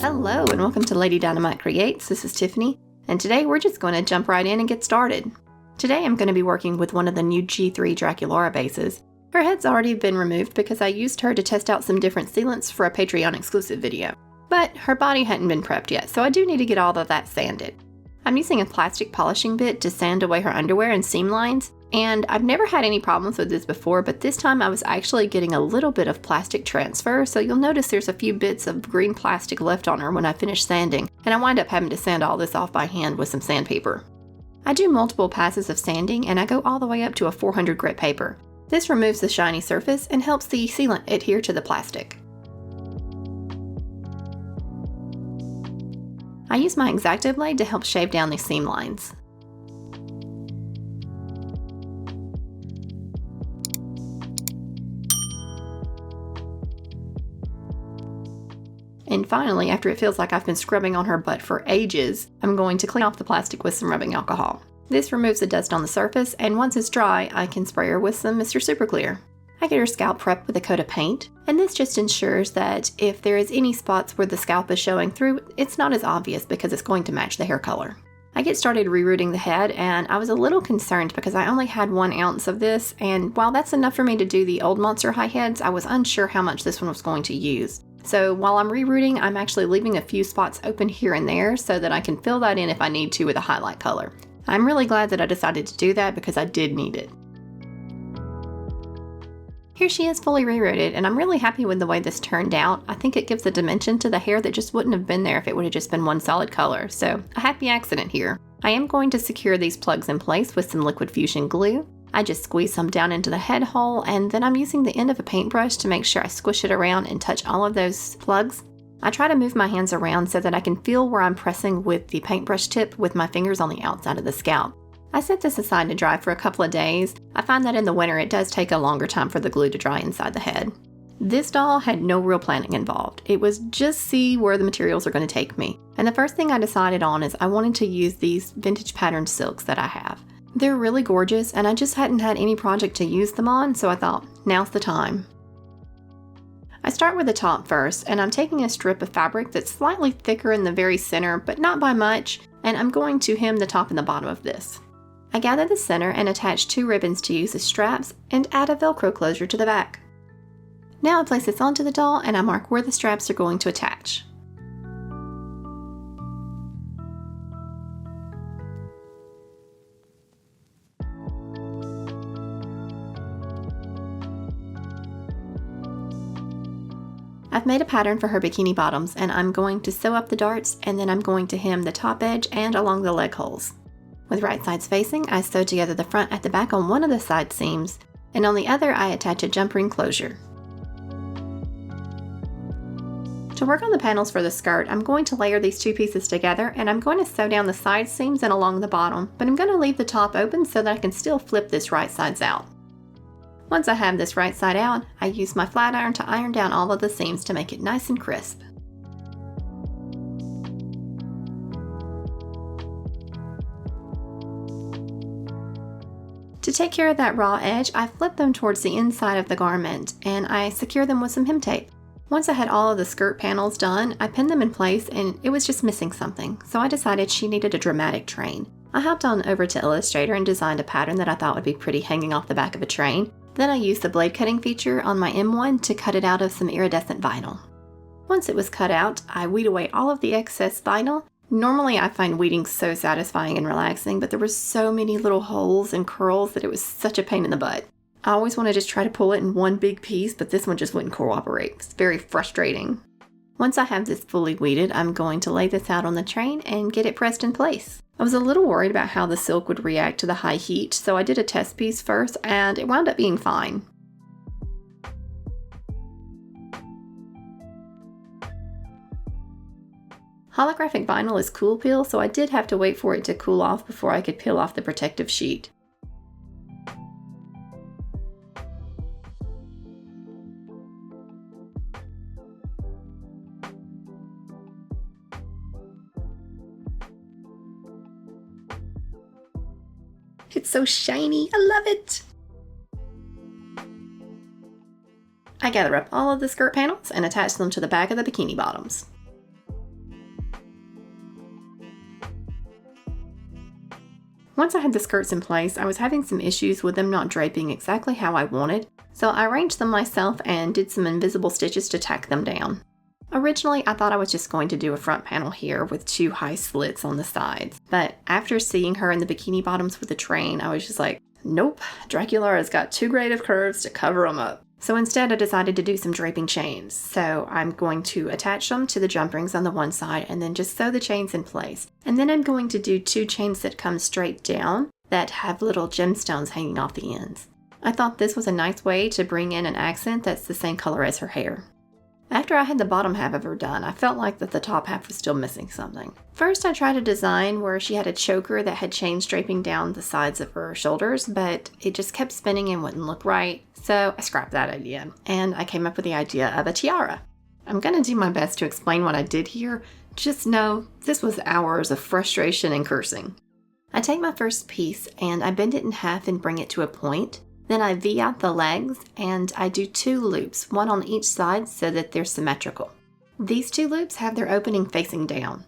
Hello and welcome to Lady Dynamite Creates. This is Tiffany, and today we're just going to jump right in and get started. Today I'm going to be working with one of the new G3 Draculaura bases. Her head's already been removed because I used her to test out some different sealants for a Patreon exclusive video. But her body hadn't been prepped yet, so I do need to get all of that sanded. I'm using a plastic polishing bit to sand away her underwear and seam lines, and I've never had any problems with this before, but this time I was actually getting a little bit of plastic transfer, so you'll notice there's a few bits of green plastic left on her when I finish sanding, and I wind up having to sand all this off by hand with some sandpaper. I do multiple passes of sanding, and I go all the way up to a 400 grit paper. This removes the shiny surface and helps the sealant adhere to the plastic. I use my X-Acto blade to help shave down the seam lines. And finally, after it feels like I've been scrubbing on her butt for ages, I'm going to clean off the plastic with some rubbing alcohol. This removes the dust on the surface, and once it's dry, I can spray her with some Mr. Super Clear. I get her scalp prepped with a coat of paint, and this just ensures that if there is any spots where the scalp is showing through, it's not as obvious because it's going to match the hair color. I get started rerooting the head, and I was a little concerned because I only had 1 ounce of this, and while that's enough for me to do the old Monster High heads, I was unsure how much this one was going to use. So while I'm rerooting, I'm actually leaving a few spots open here and there so that I can fill that in if I need to with a highlight color. I'm really glad that I decided to do that because I did need it. Here she is fully rerooted, and I'm really happy with the way this turned out. I think it gives a dimension to the hair that just wouldn't have been there if it would have just been one solid color, so a happy accident here. I am going to secure these plugs in place with some liquid fusion glue. I just squeeze some down into the head hole, and then I'm using the end of a paintbrush to make sure I squish it around and touch all of those plugs. I try to move my hands around so that I can feel where I'm pressing with the paintbrush tip with my fingers on the outside of the scalp. I set this aside to dry for a couple of days. I find that in the winter it does take a longer time for the glue to dry inside the head. This doll had no real planning involved. It was just see where the materials are going to take me. And the first thing I decided on is I wanted to use these vintage patterned silks that I have. They're really gorgeous, and I just hadn't had any project to use them on, so I thought, now's the time. I start with the top first, and I'm taking a strip of fabric that's slightly thicker in the very center, but not by much, and I'm going to hem the top and the bottom of this. I gather the center and attach 2 ribbons to use as straps and add a Velcro closure to the back. Now I place this onto the doll and I mark where the straps are going to attach. I've made a pattern for her bikini bottoms, and I'm going to sew up the darts, and then I'm going to hem the top edge and along the leg holes. With right sides facing, I sew together the front at the back on one of the side seams, and on the other I attach a jump ring closure. To work on the panels for the skirt, I'm going to layer these 2 pieces together, and I'm going to sew down the side seams and along the bottom, but I'm going to leave the top open so that I can still flip this right sides out. Once I have this right side out, I use my flat iron to iron down all of the seams to make it nice and crisp. To take care of that raw edge, I flip them towards the inside of the garment, and I secure them with some hem tape. Once I had all of the skirt panels done, I pinned them in place, and it was just missing something, so I decided she needed a dramatic train. I hopped on over to Illustrator and designed a pattern that I thought would be pretty hanging off the back of a train. Then I used the blade cutting feature on my M1 to cut it out of some iridescent vinyl. Once it was cut out, I weed away all of the excess vinyl. Normally I find weeding so satisfying and relaxing, but there were so many little holes and curls that it was such a pain in the butt. I always want to just try to pull it in one big piece, but this one just wouldn't cooperate. It's very frustrating. Once I have this fully weeded, I'm going to lay this out on the train and get it pressed in place. I was a little worried about how the silk would react to the high heat, so I did a test piece first, and it wound up being fine. Holographic vinyl is cool peel, so I did have to wait for it to cool off before I could peel off the protective sheet. It's so shiny, I love it! I gather up all of the skirt panels and attach them to the back of the bikini bottoms. Once I had the skirts in place, I was having some issues with them not draping exactly how I wanted, so I arranged them myself and did some invisible stitches to tack them down. Originally, I thought I was just going to do a front panel here with 2 high slits on the sides, but after seeing her in the bikini bottoms with the train, I was just like, nope, Dracula has got too great of curves to cover them up. So instead, I decided to do some draping chains. So I'm going to attach them to the jump rings on the one side and then just sew the chains in place. And then I'm going to do 2 chains that come straight down that have little gemstones hanging off the ends. I thought this was a nice way to bring in an accent that's the same color as her hair. After I had the bottom half of her done, I felt like that the top half was still missing something. First, I tried a design where she had a choker that had chains draping down the sides of her shoulders, but it just kept spinning and wouldn't look right, so I scrapped that idea, and I came up with the idea of a tiara. I'm going to do my best to explain what I did here. Just know this was hours of frustration and cursing. I take my first piece and I bend it in half and bring it to a point. Then I V out the legs and I do 2 loops, one on each side so that they're symmetrical. These 2 loops have their opening facing down.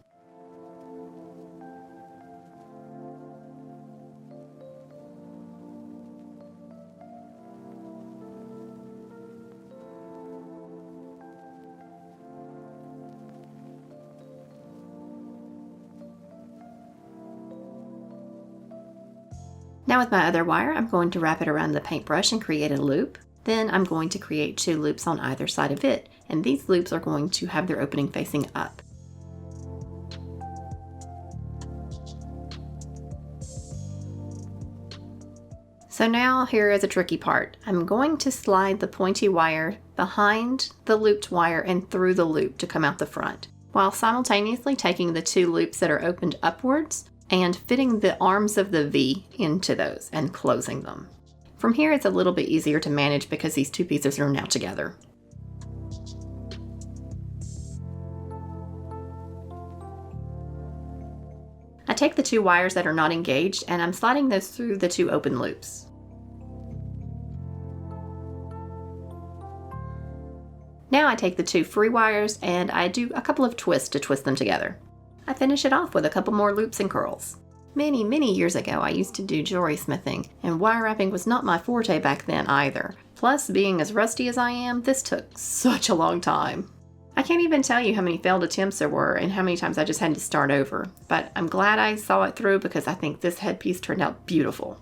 Now with my other wire, I'm going to wrap it around the paintbrush and create a loop. Then I'm going to create 2 loops on either side of it, and these loops are going to have their opening facing up. So now here is a tricky part. I'm going to slide the pointy wire behind the looped wire and through the loop to come out the front, while simultaneously taking the 2 loops that are opened upwards and fitting the arms of the V into those and closing them. From here it's a little bit easier to manage because these 2 pieces are now together. I take the 2 wires that are not engaged and I'm sliding those through the 2 open loops. Now I take the 2 free wires and I do a couple of twists to twist them together. I finish it off with a couple more loops and curls. Many years ago I used to do jewelry smithing, and wire wrapping was not my forte back then either. Plus, being as rusty as I am, this took such a long time. I can't even tell you how many failed attempts there were and how many times I just had to start over, but I'm glad I saw it through because I think this headpiece turned out beautiful.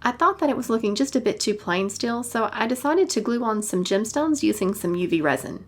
I thought that it was looking just a bit too plain still, so I decided to glue on some gemstones using some UV resin.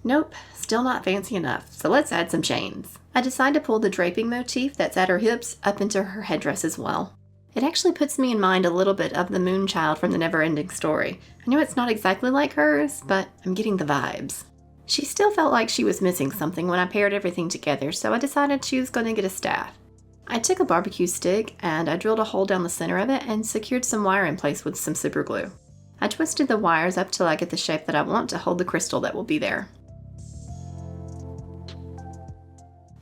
Nope, still not fancy enough, so let's add some chains. I decide to pull the draping motif that's at her hips up into her headdress as well. It actually puts me in mind a little bit of the Moonchild from the Never-Ending Story. I know it's not exactly like hers, but I'm getting the vibes. She still felt like she was missing something when I paired everything together, so I decided she was going to get a staff. I took a barbecue stick and I drilled a hole down the center of it and secured some wire in place with some super glue. I twisted the wires up till I get the shape that I want to hold the crystal that will be there.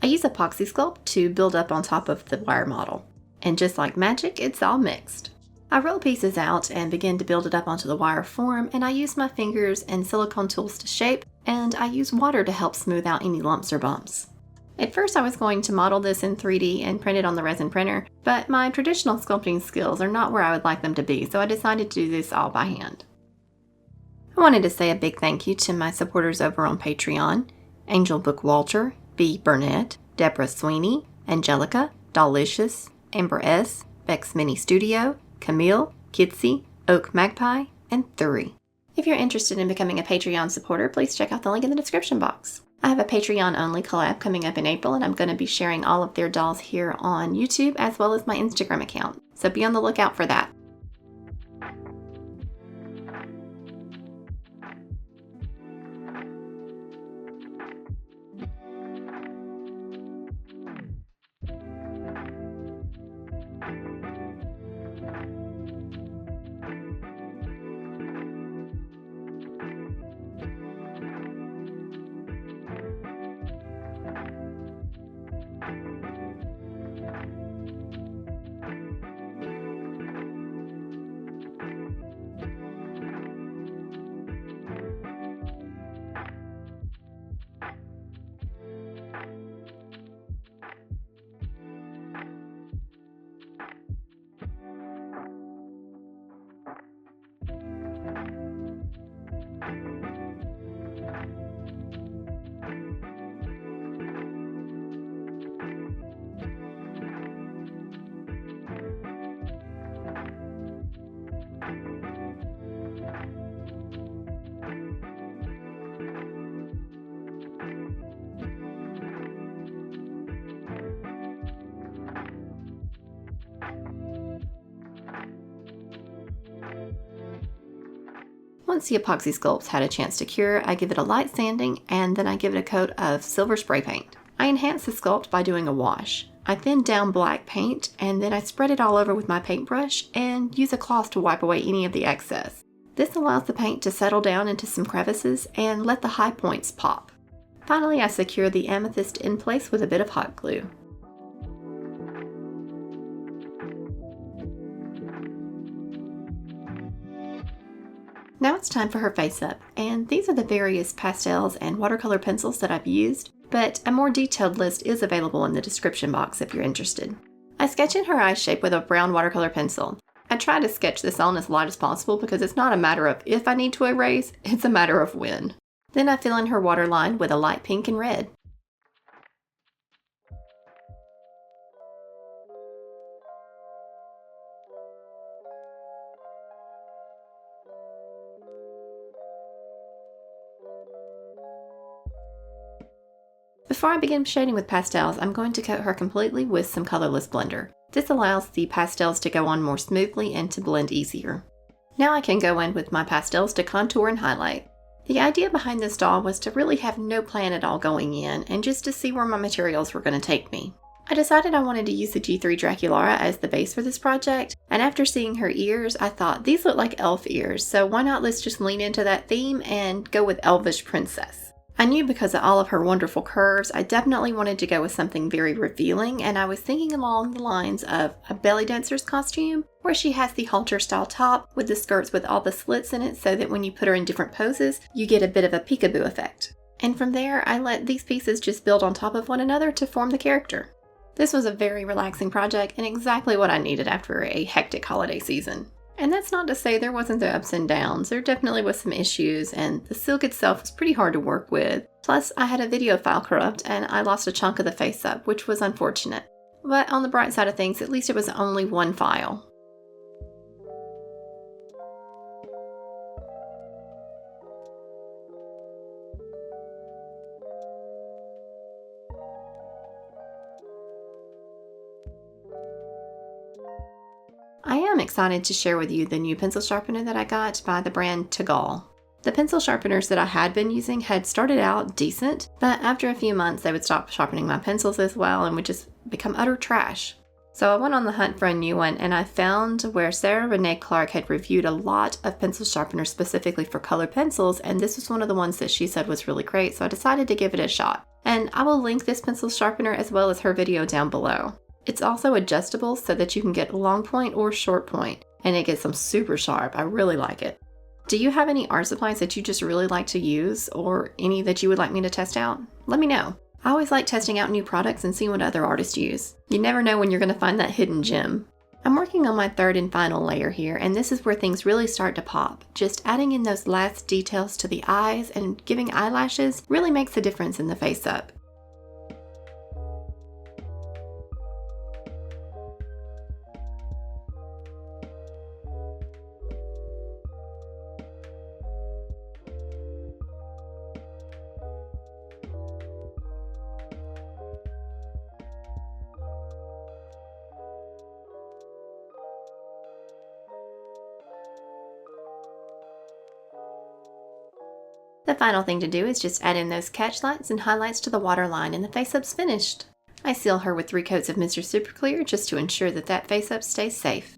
I use Apoxie Sculpt to build up on top of the wire model. And just like magic, it's all mixed. I roll pieces out and begin to build it up onto the wire form, and I use my fingers and silicone tools to shape, and I use water to help smooth out any lumps or bumps. At first I was going to model this in 3D and print it on the resin printer, but my traditional sculpting skills are not where I would like them to be, so I decided to do this all by hand. I wanted to say a big thank you to my supporters over on Patreon: Angel Book Walter, B. Burnett, Deborah Sweeney, Angelica, Delicious, Amber S., Bex Mini Studio, Camille, Kitsy, Oak Magpie, and Thuri. If you're interested in becoming a Patreon supporter, please check out the link in the description box. I have a Patreon only collab coming up in April, and I'm going to be sharing all of their dolls here on YouTube as well as my Instagram account. So be on the lookout for that. Once the epoxy sculpts had a chance to cure, I give it a light sanding and then I give it a coat of silver spray paint. I enhance the sculpt by doing a wash. I thin down black paint and then I spread it all over with my paintbrush and use a cloth to wipe away any of the excess. This allows the paint to settle down into some crevices and let the high points pop. Finally, I secure the amethyst in place with a bit of hot glue. Now it's time for her face up, and these are the various pastels and watercolor pencils that I've used, but a more detailed list is available in the description box if you're interested. I sketch in her eye shape with a brown watercolor pencil. I try to sketch this on as light as possible because it's not a matter of if I need to erase, it's a matter of when. Then I fill in her waterline with a light pink and red. Before I begin shading with pastels, I'm going to coat her completely with some colorless blender. This allows the pastels to go on more smoothly and to blend easier. Now I can go in with my pastels to contour and highlight. The idea behind this doll was to really have no plan at all going in and just to see where my materials were going to take me. I decided I wanted to use the G3 Draculaura as the base for this project, and after seeing her ears, I thought these look like elf ears, so why not let's just lean into that theme and go with Elvish Princess. I knew because of all of her wonderful curves, I definitely wanted to go with something very revealing, and I was thinking along the lines of a belly dancer's costume, where she has the halter style top with the skirts with all the slits in it so that when you put her in different poses, you get a bit of a peekaboo effect. And from there, I let these pieces just build on top of one another to form the character. This was a very relaxing project and exactly what I needed after a hectic holiday season. And that's not to say there wasn't the ups and downs. There definitely was some issues, and the silk itself was pretty hard to work with. Plus, I had a video file corrupt and I lost a chunk of the face up, which was unfortunate. But on the bright side of things, at least it was only one file. I am excited to share with you the new pencil sharpener that I got by the brand Tagal. The pencil sharpeners that I had been using had started out decent, but after a few months they would stop sharpening my pencils as well and would just become utter trash. So I went on the hunt for a new one and I found where Sarah Renee Clark had reviewed a lot of pencil sharpeners specifically for colored pencils, and this was one of the ones that she said was really great, so I decided to give it a shot. And I will link this pencil sharpener as well as her video down below. It's also adjustable so that you can get long point or short point, and it gets them super sharp. I really like it. Do you have any art supplies that you just really like to use, or any that you would like me to test out? Let me know. I always like testing out new products and seeing what other artists use. You never know when you're going to find that hidden gem. I'm working on my third and final layer here, and this is where things really start to pop. Just adding in those last details to the eyes and giving eyelashes really makes a difference in the face up. The final thing to do is just add in those catch lights and highlights to the waterline and the face-up's finished. I seal her with 3 coats of Mr. Super Clear just to ensure that that face-up stays safe.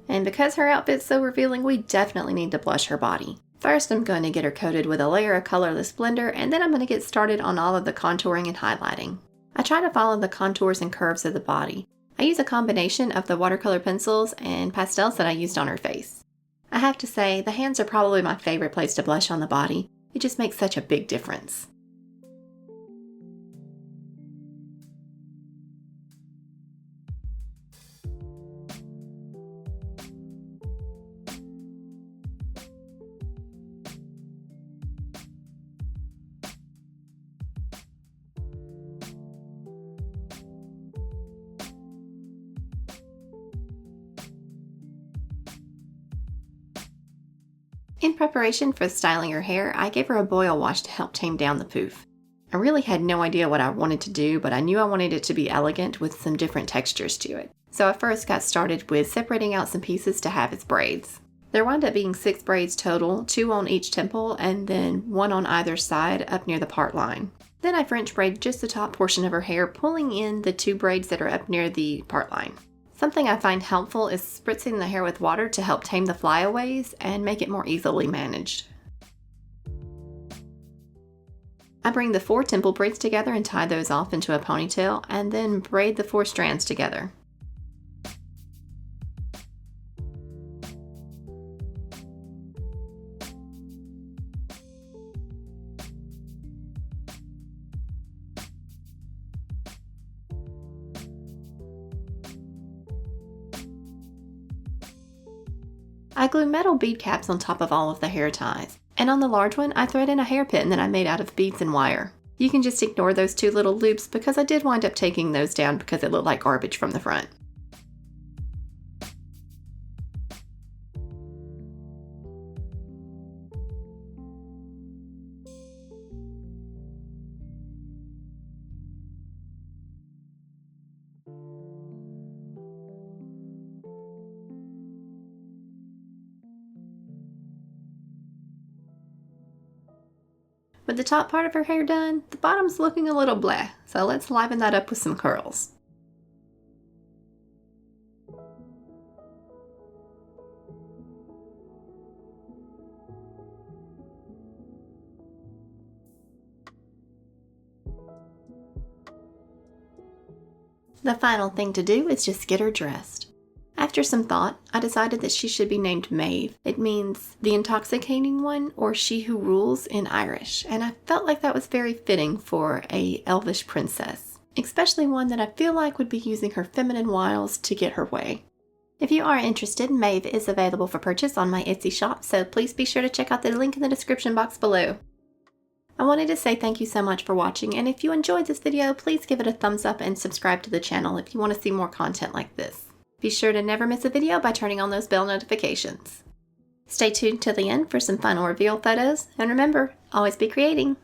And because her outfit's so revealing, we definitely need to blush her body. First, I'm going to get her coated with a layer of colorless blender, and then I'm going to get started on all of the contouring and highlighting. I try to follow the contours and curves of the body. I use a combination of the watercolor pencils and pastels that I used on her face. I have to say, the hands are probably my favorite place to blush on the body. It just makes such a big difference. In preparation for styling her hair, I gave her a boil wash to help tame down the poof. I really had no idea what I wanted to do, but I knew I wanted it to be elegant with some different textures to it. So I first got started with separating out some pieces to have as braids. There wound up being 6 braids total, 2 on each temple and then 1 on either side up near the part line. Then I French braided just the top portion of her hair, pulling in the 2 braids that are up near the part line. Something I find helpful is spritzing the hair with water to help tame the flyaways and make it more easily managed. I bring the 4 temple braids together and tie those off into a ponytail, and then braid the 4 strands together. I glue metal bead caps on top of all of the hair ties, and on the large one I thread in a hairpin that I made out of beads and wire. You can just ignore those 2 little loops because I did wind up taking those down because it looked like garbage from the front. With the top part of her hair done, the bottom's looking a little bleh, so let's liven that up with some curls. The final thing to do is just get her dressed. After some thought, I decided that she should be named Maeve. It means the intoxicating one, or she who rules in Irish, and I felt like that was very fitting for a elvish princess, especially one that I feel like would be using her feminine wiles to get her way. If you are interested, Maeve is available for purchase on my Etsy shop, so please be sure to check out the link in the description box below. I wanted to say thank you so much for watching, and if you enjoyed this video, please give it a thumbs up and subscribe to the channel if you want to see more content like this. Be sure to never miss a video by turning on those bell notifications. Stay tuned till the end for some final reveal photos, and remember, always be creating!